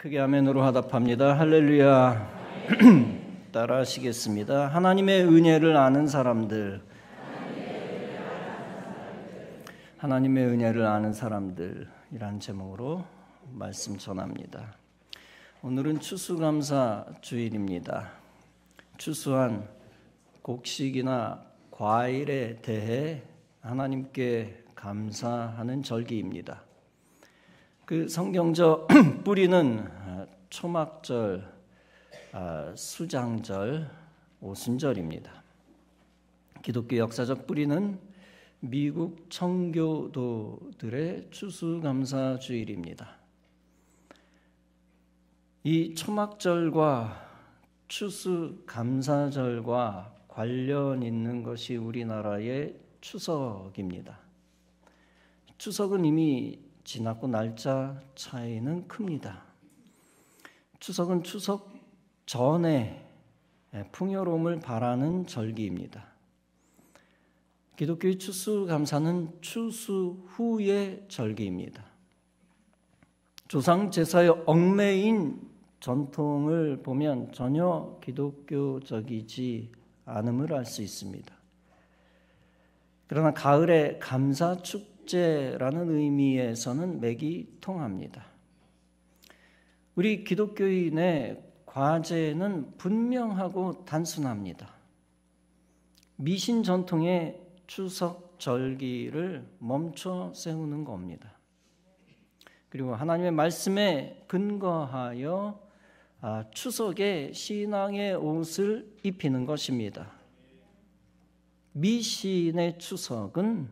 크게 아멘으로 화답합니다. 할렐루야. 따라 하시겠습니다. 하나님의 은혜를 아는 사람들, 하나님의 은혜를 아는 사람들이란 제목으로 말씀 전합니다. 오늘은 추수감사 주일입니다. 추수한 곡식이나 과일에 대해 하나님께 감사하는 절기입니다. 그 성경적 뿌리는 초막절, 수장절, 오순절입니다. 기독교 역사적 뿌리는 미국 청교도들의 추수감사 주일입니다. 이 초막절과 추수감사절과 관련 있는 것이 우리나라의 추석입니다. 추석은 이미 지났고 날짜 차이는 큽니다. 추석은 추석 전에 풍요로움을 바라는 절기입니다. 기독교의 추수감사는 추수 후의 절기입니다. 조상 제사에 얽매인 전통을 보면 전혀 기독교적이지 않음을 알 수 있습니다. 그러나 가을의 감사 축제라는 의미에서는 맥이 통합니다. 우리 기독교인의 과제는 분명하고 단순합니다. 미신 전통의 추석 절기를 멈춰 세우는 겁니다. 그리고 하나님의 말씀에 근거하여 추석에 신앙의 옷을 입히는 것입니다. 미신의 추석은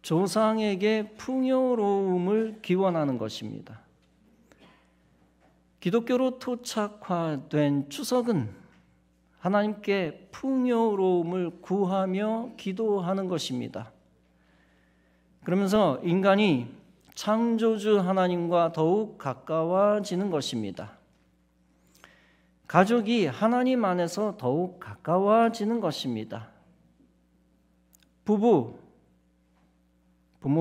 조상에게 풍요로움을 기원하는 것입니다. 기독교로 토착화된 추석은 하나님께 풍요로움을 구하며 기도하는 것입니다. 그러면서 인간이 창조주 하나님과 더욱 가까워지는 것입니다. 가족이 하나님 안에서 더욱 가까워지는 것입니다. 부모,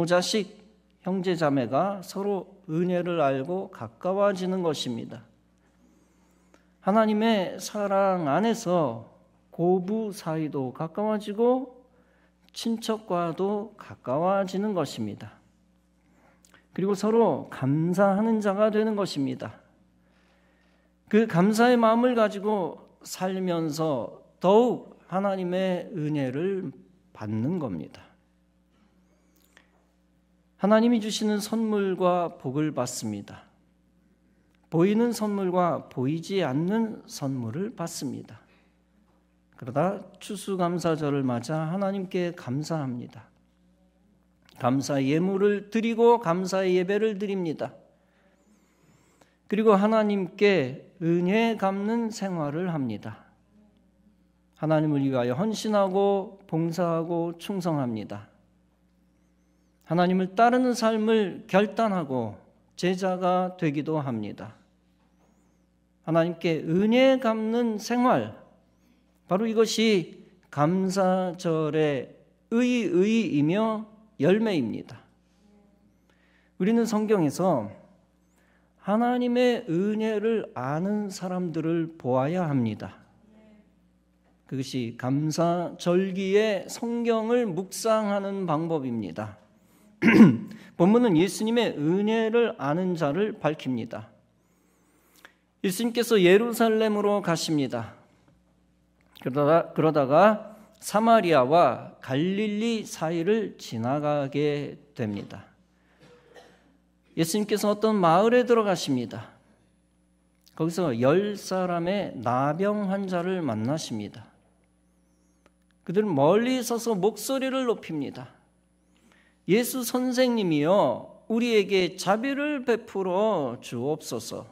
자식, 형제, 자매가 서로 은혜를 알고 가까워지는 것입니다. 하나님의 사랑 안에서 고부 사이도 가까워지고 친척과도 가까워지는 것입니다. 그리고 서로 감사하는 자가 되는 것입니다. 그 감사의 마음을 가지고 살면서 더욱 하나님의 은혜를 받는 겁니다. 하나님이 주시는 선물과 복을 받습니다. 보이는 선물과 보이지 않는 선물을 받습니다. 그러다 추수감사절을 맞아 하나님께 감사합니다. 감사의 예물을 드리고 감사의 예배를 드립니다. 그리고 하나님께 은혜 갚는 생활을 합니다. 하나님을 위하여 헌신하고 봉사하고 충성합니다. 하나님을 따르는 삶을 결단하고 제자가 되기도 합니다. 하나님께 은혜 갚는 생활, 바로 이것이 감사절의 의의이며 열매입니다. 우리는 성경에서 하나님의 은혜를 아는 사람들을 보아야 합니다. 그것이 감사절기에 성경을 묵상하는 방법입니다. 본문은 예수님의 은혜를 아는 자를 밝힙니다. 예수님께서 예루살렘으로 가십니다. 그러다가 사마리아와 갈릴리 사이를 지나가게 됩니다. 예수님께서 어떤 마을에 들어가십니다. 거기서 10사람의 나병 환자를 만나십니다. 그들은 멀리 서서 목소리를 높입니다. 예수 선생님이여, 우리에게 자비를 베풀어 주옵소서.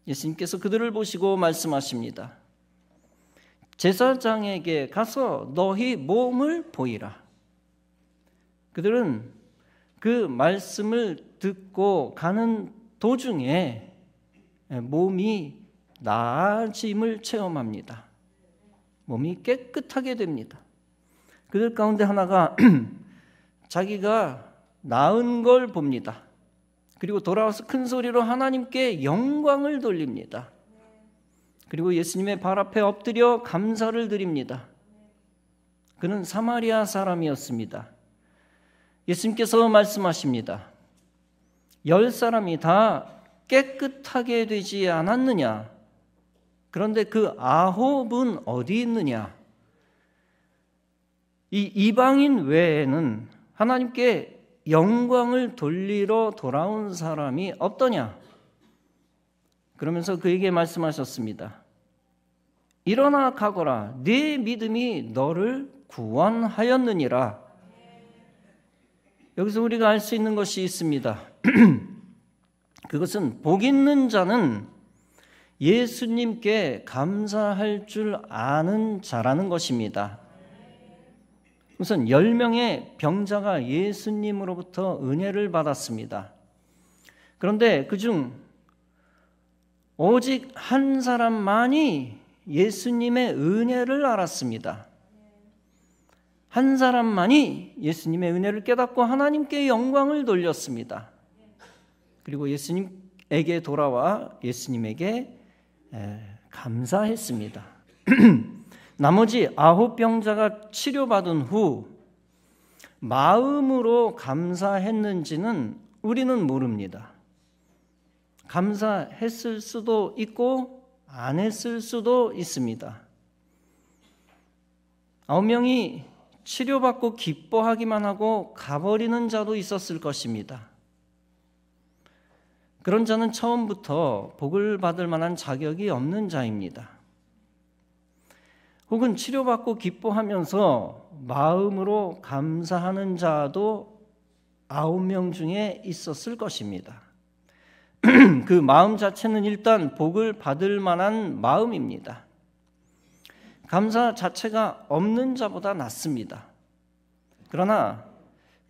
예수님께서 그들을 보시고 말씀하십니다. 제사장에게 가서 너희 몸을 보이라. 그들은 그 말씀을 듣고 가는 도중에 몸이 나아짐을 체험합니다. 몸이 깨끗하게 됩니다. 그들 가운데 하나가 자기가 나은 걸 봅니다. 그리고 돌아와서 큰 소리로 하나님께 영광을 돌립니다. 그리고 예수님의 발 앞에 엎드려 감사를 드립니다. 그는 사마리아 사람이었습니다. 예수님께서 말씀하십니다. 10사람이 다 깨끗하게 되지 않았느냐? 그런데 그 9은 어디 있느냐? 이 이방인 외에는 하나님께 영광을 돌리러 돌아온 사람이 없더냐? 그러면서 그에게 말씀하셨습니다. 일어나 가거라. 네 믿음이 너를 구원하였느니라. 여기서 우리가 알 수 있는 것이 있습니다. 그것은 복 있는 자는 예수님께 감사할 줄 아는 자라는 것입니다. 우선 10명의 병자가 예수님으로부터 은혜를 받았습니다. 그런데 그중 오직 한 사람만이 예수님의 은혜를 알았습니다. 한 사람만이 예수님의 은혜를 깨닫고 하나님께 영광을 돌렸습니다. 그리고 예수님에게 돌아와 예수님에게 감사했습니다. 나머지 9병자가 치료받은 후 마음으로 감사했는지는 우리는 모릅니다. 감사했을 수도 있고 안 했을 수도 있습니다. 9명이 치료받고 기뻐하기만 하고 가버리는 자도 있었을 것입니다. 그런 자는 처음부터 복을 받을 만한 자격이 없는 자입니다. 혹은 치료받고 기뻐하면서 마음으로 감사하는 자도 9명 중에 있었을 것입니다. 그 마음 자체는 일단 복을 받을 만한 마음입니다. 감사 자체가 없는 자보다 낫습니다. 그러나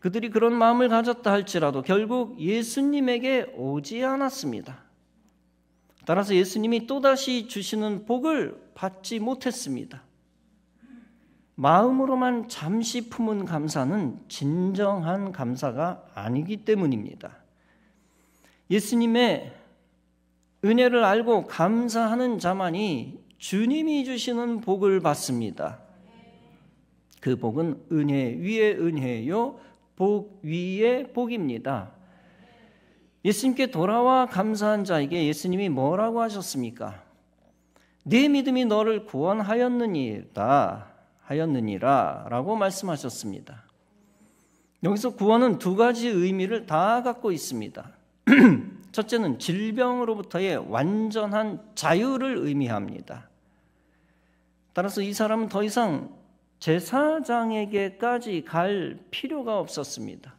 그들이 그런 마음을 가졌다 할지라도 결국 예수님에게 오지 않았습니다. 따라서 예수님이 또다시 주시는 복을 받지 못했습니다. 마음으로만 잠시 품은 감사는 진정한 감사가 아니기 때문입니다. 예수님의 은혜를 알고 감사하는 자만이 주님이 주시는 복을 받습니다. 그 복은 은혜 위에 은혜요, 복 위에 복입니다. 예수님께 돌아와 감사한 자에게 예수님이 뭐라고 하셨습니까? 네 믿음이 너를 구원하였느니라 라고 말씀하셨습니다. 여기서 구원은 두 가지 의미를 다 갖고 있습니다. 첫째는 질병으로부터의 완전한 자유를 의미합니다. 따라서 이 사람은 더 이상 제사장에게까지 갈 필요가 없었습니다.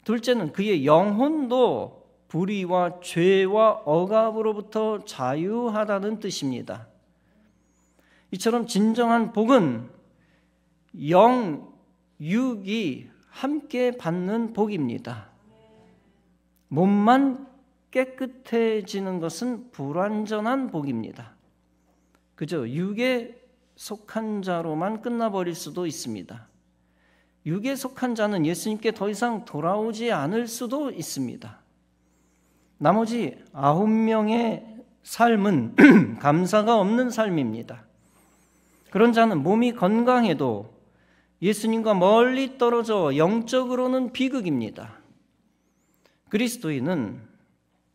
둘째는 그의 영혼도 불의와 죄와 억압으로부터 자유하다는 뜻입니다. 이처럼 진정한 복은 영, 육이 함께 받는 복입니다. 몸만 깨끗해지는 것은 불완전한 복입니다. 그저 육에 속한 자로만 끝나버릴 수도 있습니다. 육에 속한 자는 예수님께 더 이상 돌아오지 않을 수도 있습니다. 나머지 9명의 삶은 감사가 없는 삶입니다. 그런 자는 몸이 건강해도 예수님과 멀리 떨어져 영적으로는 비극입니다. 그리스도인은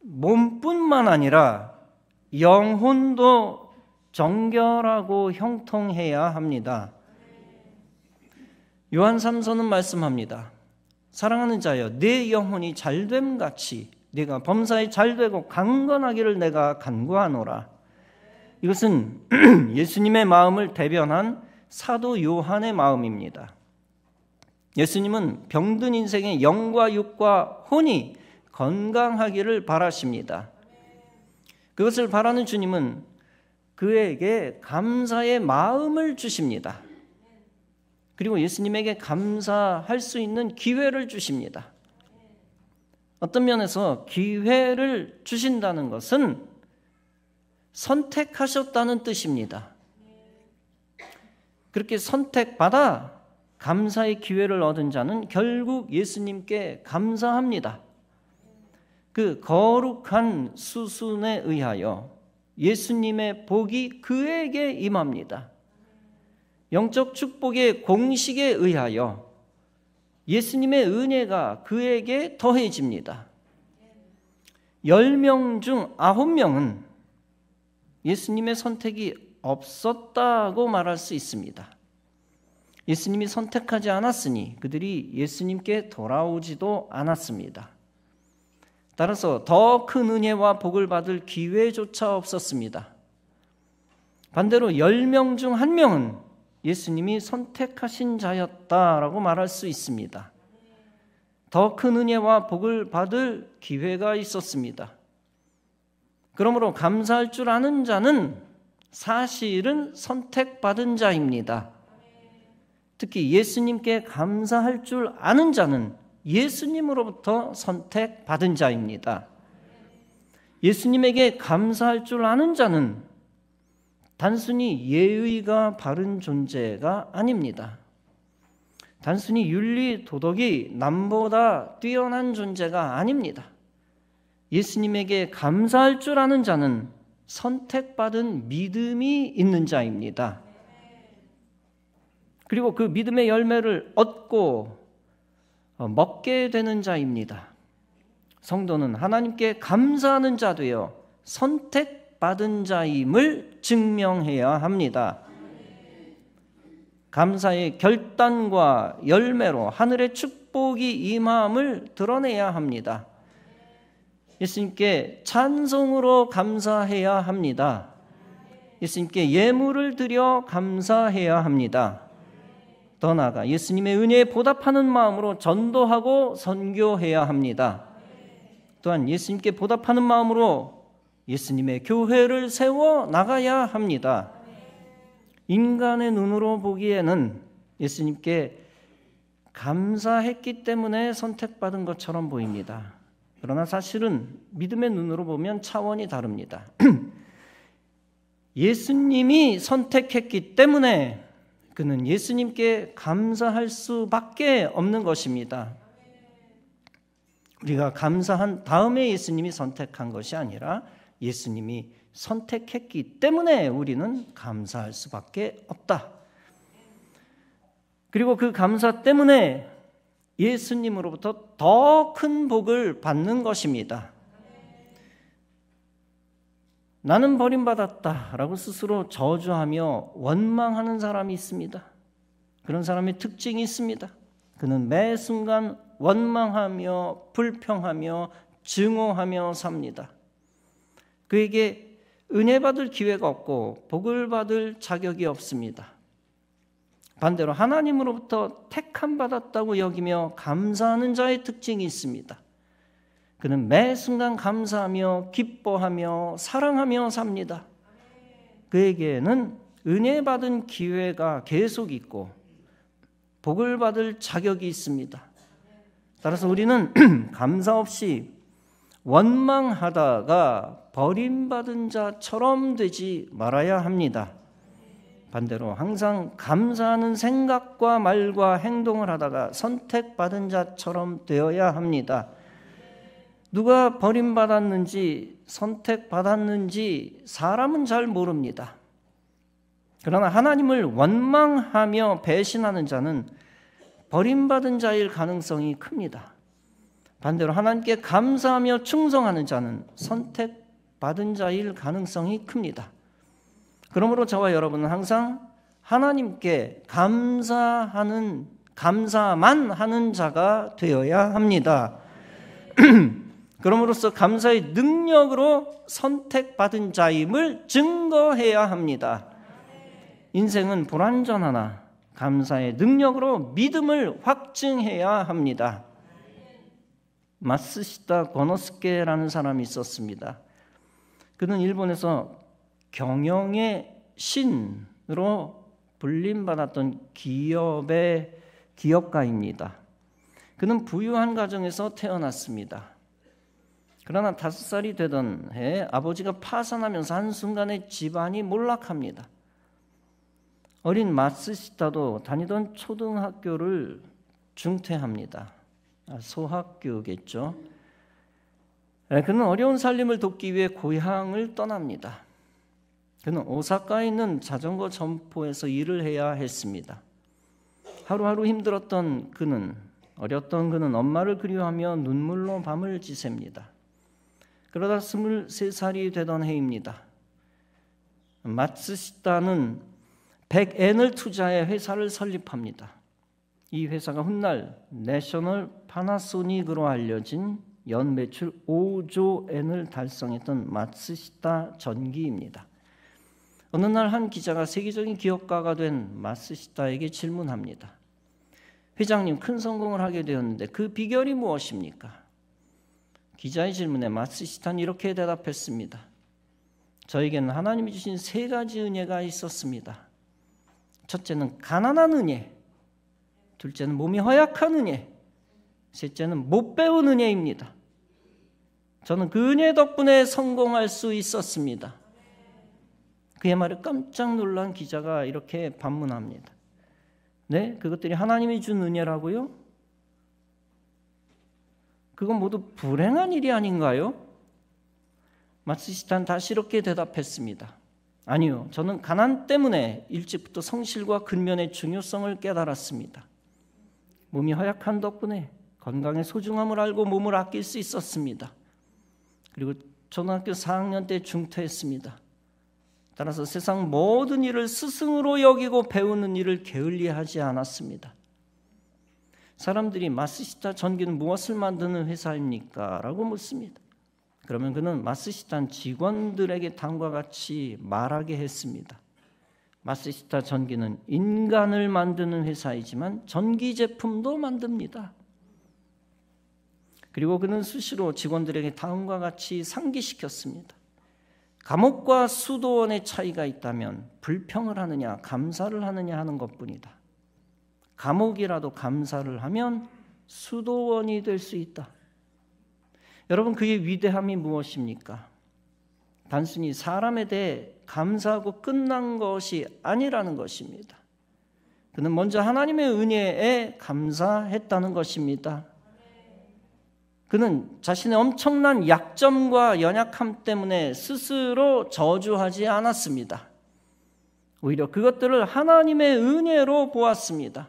몸뿐만 아니라 영혼도 정결하고 형통해야 합니다. 요한 3서는 말씀합니다. 사랑하는 자여, 내 영혼이 잘됨 같이 네가 범사에 잘되고 강건하기를 내가 간구하노라. 이것은 예수님의 마음을 대변한 사도 요한의 마음입니다. 예수님은 병든 인생의 영과 육과 혼이 건강하기를 바라십니다. 그것을 바라는 주님은 그에게 감사의 마음을 주십니다. 그리고 예수님에게 감사할 수 있는 기회를 주십니다. 어떤 면에서 기회를 주신다는 것은 선택하셨다는 뜻입니다. 그렇게 선택받아 감사의 기회를 얻은 자는 결국 예수님께 감사합니다. 그 거룩한 수순에 의하여 예수님의 복이 그에게 임합니다. 영적 축복의 공식에 의하여 예수님의 은혜가 그에게 더해집니다. 10명 중 9명은 예수님의 선택이 없었다고 말할 수 있습니다. 예수님이 선택하지 않았으니 그들이 예수님께 돌아오지도 않았습니다. 따라서 더 큰 은혜와 복을 받을 기회조차 없었습니다. 반대로 10명 중 1명은 예수님이 선택하신 자였다라고 말할 수 있습니다. 더 큰 은혜와 복을 받을 기회가 있었습니다. 그러므로 감사할 줄 아는 자는 사실은 선택받은 자입니다. 특히 예수님께 감사할 줄 아는 자는 예수님으로부터 선택받은 자입니다. 예수님에게 감사할 줄 아는 자는 단순히 예의가 바른 존재가 아닙니다. 단순히 윤리 도덕이 남보다 뛰어난 존재가 아닙니다. 예수님에게 감사할 줄 아는 자는 선택받은 믿음이 있는 자입니다. 그리고 그 믿음의 열매를 얻고 먹게 되는 자입니다. 성도는 하나님께 감사하는 자 되어 선택받은 자임을 증명해야 합니다. 감사의 결단과 열매로 하늘의 축복이 임함을 드러내야 합니다. 예수님께 찬송으로 감사해야 합니다. 예수님께 예물을 드려 감사해야 합니다. 더 나아가 예수님의 은혜에 보답하는 마음으로 전도하고 선교해야 합니다. 또한 예수님께 보답하는 마음으로 예수님의 교회를 세워 나가야 합니다. 인간의 눈으로 보기에는 예수님께 감사했기 때문에 선택받은 것처럼 보입니다. 그러나 사실은 믿음의 눈으로 보면 차원이 다릅니다. 예수님이 선택했기 때문에 그는 예수님께 감사할 수밖에 없는 것입니다. 우리가 감사한 다음에 예수님이 선택한 것이 아니라 예수님이 선택했기 때문에 우리는 감사할 수밖에 없다. 그리고 그 감사 때문에 예수님으로부터 더 큰 복을 받는 것입니다. 나는 버림받았다라고 스스로 저주하며 원망하는 사람이 있습니다. 그런 사람의 특징이 있습니다. 그는 매 순간 원망하며 불평하며 증오하며 삽니다. 그에게 은혜 받을 기회가 없고 복을 받을 자격이 없습니다. 반대로 하나님으로부터 택함 받았다고 여기며 감사하는 자의 특징이 있습니다. 그는 매 순간 감사하며 기뻐하며 사랑하며 삽니다. 그에게는 은혜 받은 기회가 계속 있고 복을 받을 자격이 있습니다. 따라서 우리는 감사 없이 원망하다가 버림받은 자처럼 되지 말아야 합니다. 반대로 항상 감사하는 생각과 말과 행동을 하다가 선택받은 자처럼 되어야 합니다. 누가 버림받았는지 선택받았는지 사람은 잘 모릅니다. 그러나 하나님을 원망하며 배신하는 자는 버림받은 자일 가능성이 큽니다. 반대로 하나님께 감사하며 충성하는 자는 선택받은 자일 가능성이 큽니다. 그러므로 저와 여러분은 항상 하나님께 감사만 하는 자가 되어야 합니다. 그럼으로써 감사의 능력으로 선택받은 자임을 증거해야 합니다. 인생은 불완전하나 감사의 능력으로 믿음을 확증해야 합니다. 마쓰시다 고노스케라는 사람이 있었습니다. 그는 일본에서 경영의 신으로 불림받았던 기업가입니다. 그는 부유한 가정에서 태어났습니다. 그러나 5살이 되던 해에 아버지가 파산하면서 한순간에 집안이 몰락합니다. 어린 마쓰시타도 다니던 초등학교를 중퇴합니다. 소학교겠죠. 그는 어려운 살림을 돕기 위해 고향을 떠납니다. 그는 오사카에 있는 자전거 점포에서 일을 해야 했습니다. 하루하루 힘들었던 그는, 어렸던 그는 엄마를 그리워하며 눈물로 밤을 지셉니다. 그러다 23살이 되던 해입니다. 마츠시타는 100엔을 투자해 회사를 설립합니다. 이 회사가 훗날 내셔널 파나소닉으로 알려진 연 매출 5조 엔을 달성했던 마츠시타 전기입니다. 어느 날 한 기자가 세계적인 기업가가 된 마츠시타에게 질문합니다. 회장님, 큰 성공을 하게 되었는데 그 비결이 무엇입니까? 기자의 질문에 마츠시타는 이렇게 대답했습니다. 저에게는 하나님이 주신 3가지 은혜가 있었습니다. 첫째는 가난한 은혜, 둘째는 몸이 허약한 은혜, 셋째는 못 배운 은혜입니다. 저는 그 은혜 덕분에 성공할 수 있었습니다. 그의 말에 깜짝 놀란 기자가 이렇게 반문합니다. 네? 그것들이 하나님이 준 은혜라고요? 그건 모두 불행한 일이 아닌가요? 마츠시타는 다시 이렇게 대답했습니다. 아니요, 저는 가난 때문에 일찍부터 성실과 근면의 중요성을 깨달았습니다. 몸이 허약한 덕분에 건강의 소중함을 알고 몸을 아낄 수 있었습니다. 그리고 초등학교 4학년 때 중퇴했습니다. 따라서 세상 모든 일을 스승으로 여기고 배우는 일을 게을리하지 않았습니다. 사람들이 마츠시타 전기는 무엇을 만드는 회사입니까? 라고 묻습니다. 그러면 그는 마츠시타 직원들에게 다음과 같이 말하게 했습니다. 마츠시타 전기는 인간을 만드는 회사이지만 전기 제품도 만듭니다. 그리고 그는 수시로 직원들에게 다음과 같이 상기시켰습니다. 감옥과 수도원의 차이가 있다면 불평을 하느냐 감사를 하느냐 하는 것뿐이다. 감옥이라도 감사를 하면 수도원이 될 수 있다. 여러분, 그의 위대함이 무엇입니까? 단순히 사람에 대해 감사하고 끝난 것이 아니라는 것입니다. 그는 먼저 하나님의 은혜에 감사했다는 것입니다. 그는 자신의 엄청난 약점과 연약함 때문에 스스로 저주하지 않았습니다. 오히려 그것들을 하나님의 은혜로 보았습니다.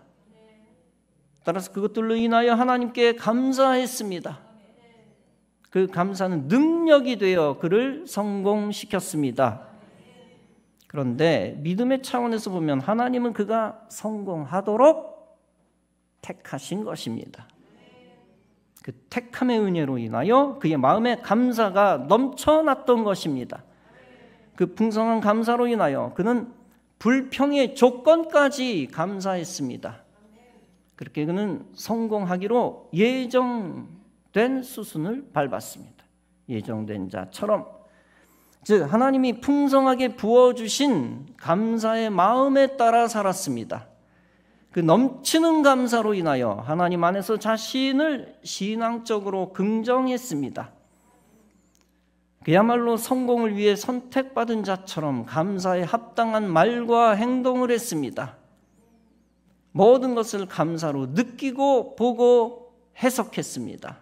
따라서 그것들로 인하여 하나님께 감사했습니다. 그 감사는 능력이 되어 그를 성공시켰습니다. 그런데 믿음의 차원에서 보면 하나님은 그가 성공하도록 택하신 것입니다. 그 택함의 은혜로 인하여 그의 마음에 감사가 넘쳐났던 것입니다. 그 풍성한 감사로 인하여 그는 불평의 조건까지 감사했습니다. 그렇게 그는 성공하기로 예정된 수순을 밟았습니다. 예정된 자처럼, 즉 하나님이 풍성하게 부어주신 감사의 마음에 따라 살았습니다. 그 넘치는 감사로 인하여 하나님 안에서 자신을 신앙적으로 긍정했습니다. 그야말로 성공을 위해 선택받은 자처럼 감사에 합당한 말과 행동을 했습니다. 모든 것을 감사로 느끼고 보고 해석했습니다.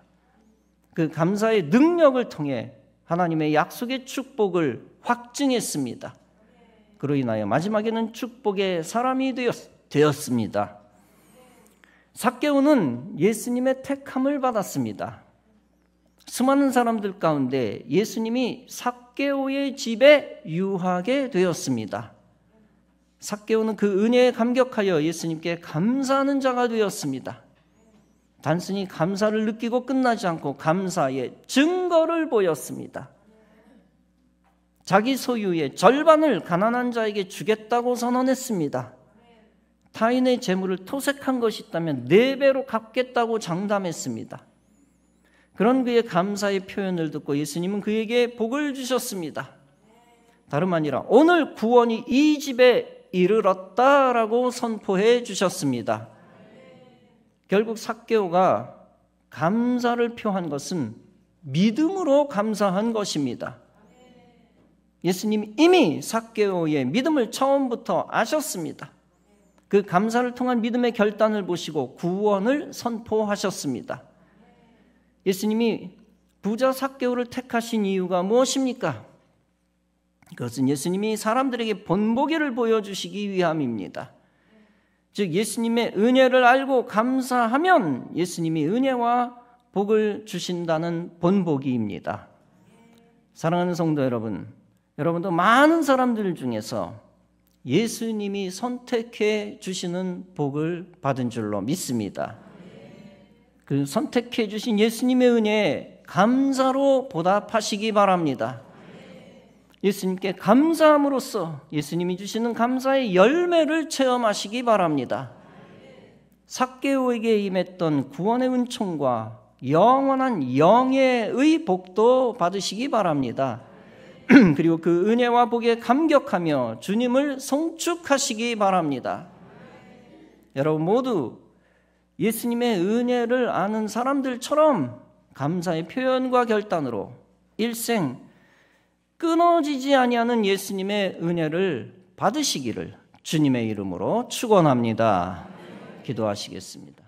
그 감사의 능력을 통해 하나님의 약속의 축복을 확증했습니다. 그로 인하여 마지막에는 축복의 사람이 되었습니다. 삭개오는 예수님의 택함을 받았습니다. 수많은 사람들 가운데 예수님이 삭개오의 집에 유하게 되었습니다. 삭개오는 그 은혜에 감격하여 예수님께 감사하는 자가 되었습니다. 단순히 감사를 느끼고 끝나지 않고 감사의 증거를 보였습니다. 자기 소유의 절반을 가난한 자에게 주겠다고 선언했습니다. 타인의 재물을 토색한 것이 있다면 4배로 갚겠다고 장담했습니다. 그런 그의 감사의 표현을 듣고 예수님은 그에게 복을 주셨습니다. 다름 아니라 오늘 구원이 이 집에 이르렀다라고 선포해 주셨습니다. 결국 삭개오가 감사를 표한 것은 믿음으로 감사한 것입니다. 예수님이 이미 삭개오의 믿음을 처음부터 아셨습니다. 그 감사를 통한 믿음의 결단을 보시고 구원을 선포하셨습니다. 예수님이 부자 삭개오를 택하신 이유가 무엇입니까? 그것은 예수님이 사람들에게 본보기를 보여주시기 위함입니다. 즉 예수님의 은혜를 알고 감사하면 예수님이 은혜와 복을 주신다는 본보기입니다. 사랑하는 성도 여러분, 여러분도 많은 사람들 중에서 예수님이 선택해 주시는 복을 받은 줄로 믿습니다. 그 선택해 주신 예수님의 은혜에 감사로 보답하시기 바랍니다. 예수님께 감사함으로써 예수님이 주시는 감사의 열매를 체험하시기 바랍니다. 삭개오에게 임했던 구원의 은총과 영원한 영예의 복도 받으시기 바랍니다. 그리고 그 은혜와 복에 감격하며 주님을 송축하시기 바랍니다. 여러분 모두 예수님의 은혜를 아는 사람들처럼 감사의 표현과 결단으로 일생 끊어지지 아니하는 예수님의 은혜를 받으시기를 주님의 이름으로 축원합니다. 기도하시겠습니다.